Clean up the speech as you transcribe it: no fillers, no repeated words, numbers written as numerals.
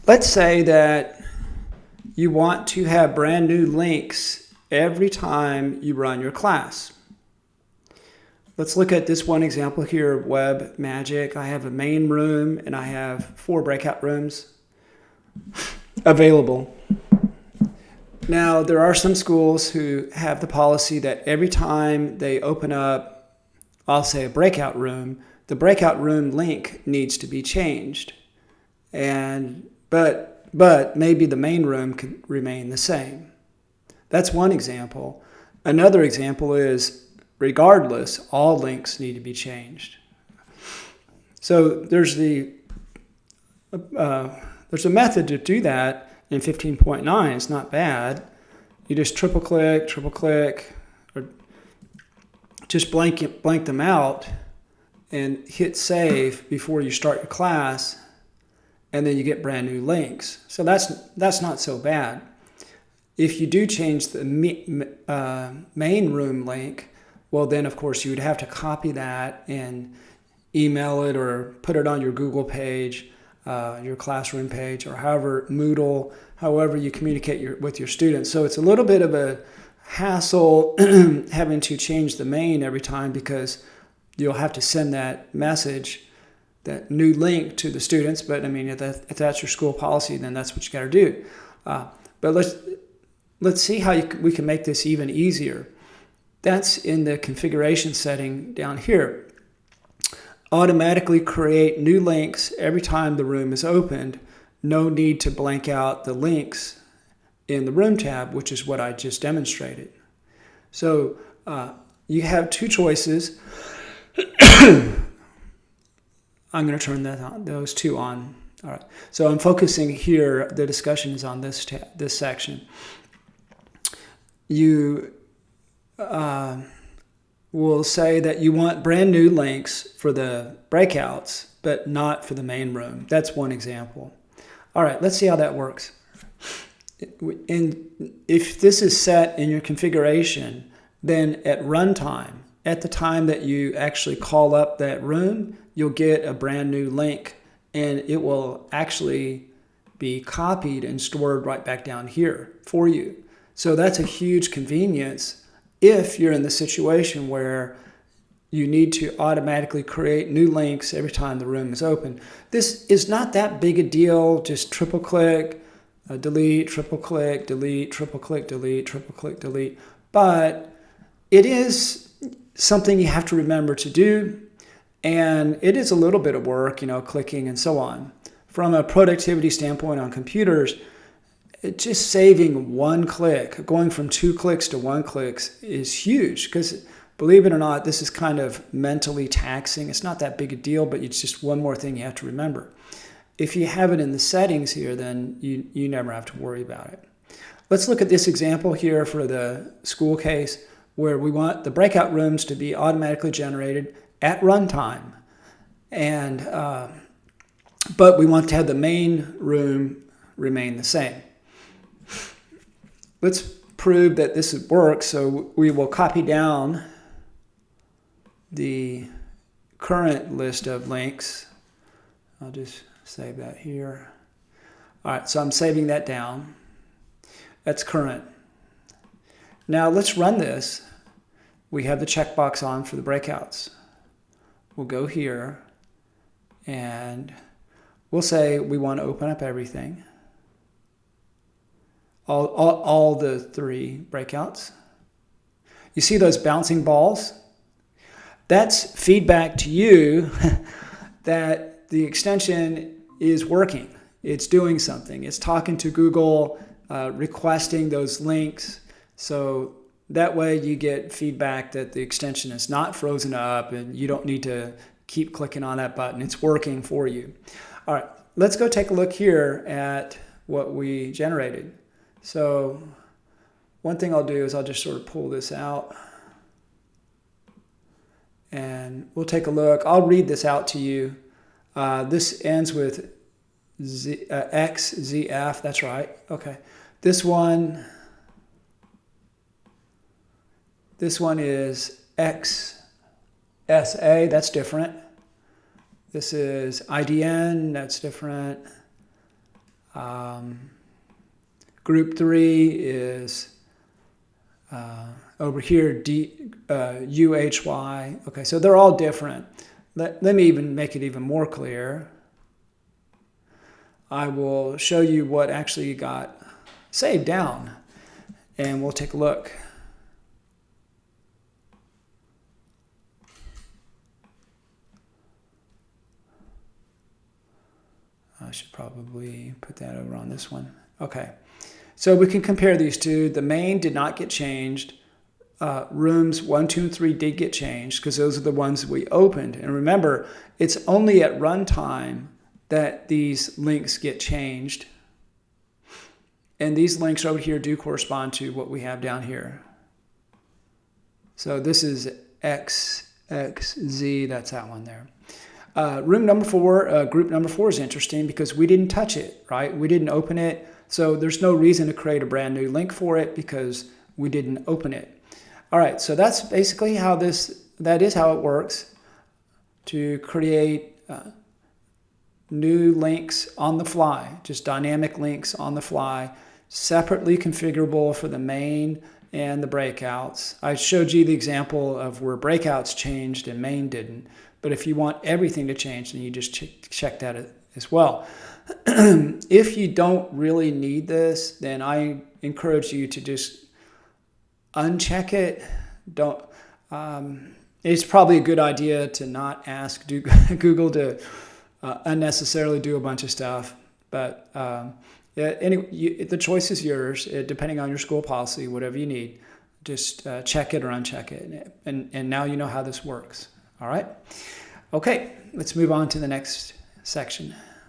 Let's say that you want to have brand new links every time you run your class. Let's look at this one example here, Web Magic. I have a main room and I have 4 breakout rooms available. Now, there are some schools who have the policy that every time they open up, I'll say a breakout room, the breakout room link needs to be changed. But maybe the main room could remain the same. That's one example. Another example is, regardless, all links need to be changed. So there's a method to do that in 15.9. It's not bad. You just triple click, or just blank them out and hit save before you start your class, and then you get brand new links. So that's not so bad. If you do change the main room link, well then of course you would have to copy that and email it or put it on your Google page, your classroom page, or however you communicate with your students. So it's a little bit of a hassle having to change the main every time, because you'll have to send that message, that new link, to the students. But I mean, if that's your school policy, then that's what you got to do. But let's see how we can make this even easier. That's in the configuration setting down here. Automatically create new links every time the room is opened. No need to blank out the links in the room tab, which is what I just demonstrated. So you have 2 choices. I'm going to turn those 2 on. All right. So I'm focusing here. The discussion is on this section. You will say that you want brand new links for the breakouts, but not for the main room. That's one example. All right, let's see how that works. And if this is set in your configuration, then at runtime, at the time that you actually call up that room, you'll get a brand new link, and it will actually be copied and stored right back down here for you. So that's a huge convenience if you're in the situation where you need to automatically create new links every time the room is open. This is not that big a deal. Just triple click, delete, triple click, delete, triple click, delete, triple click, delete. But it is something you have to remember to do, and it is a little bit of work, clicking and so on. From a productivity standpoint on computers, just saving 1 click, going from 2 clicks to 1 click is huge, because believe it or not, this is kind of mentally taxing. It's not that big a deal, but it's just one more thing you have to remember. If you have it in the settings here, then you never have to worry about it. Let's look at this example here for the school case, where we want the breakout rooms to be automatically generated at runtime, but we want to have the main room remain the same. Let's prove that this works. So we will copy down the current list of links. I'll just save that here. All right, so I'm saving that down. That's current. Now let's run this. We have the checkbox on for the breakouts. We'll go here and we'll say we want to open up everything. All the 3 breakouts. You see those bouncing balls? That's feedback to you that the extension is working. It's doing something. It's talking to Google, requesting those links. So that way you get feedback that the extension is not frozen up and you don't need to keep clicking on that button. It's working for you. All right, let's go take a look here at what we generated. So one thing I'll do is I'll just sort of pull this out and we'll take a look. I'll read this out to you. This ends with XZF, that's right. Okay. This one is XSA, that's different. This is IDN, that's different. Group 3 is over here, UHY. Okay, so they're all different. Let me even make it even more clear. I will show you what actually got saved down, and we'll take a look. I should probably put that over on this one. Okay, so we can compare these two. The main did not get changed. Rooms 1, 2, and 3 did get changed because those are the ones we opened. And remember, it's only at runtime that these links get changed. And these links over here do correspond to what we have down here. So this is XXZ, that's that one there. Room number 4, group number 4 is interesting because we didn't touch it, right? We didn't open it. So there's no reason to create a brand new link for it because we didn't open it. All right, so that's basically how that is how it works to create new links on the fly, just dynamic links on the fly, separately configurable for the main and the breakouts. I showed you the example of where breakouts changed and main didn't, but if you want everything to change, then you just check that as well. If you don't really need this, then I encourage you to just uncheck it. It's probably a good idea to not ask Google to unnecessarily do a bunch of stuff. But the choice is yours, depending on your school policy, whatever you need. Just check it or uncheck it. And now you know how this works. All right? Okay, let's move on to the next section.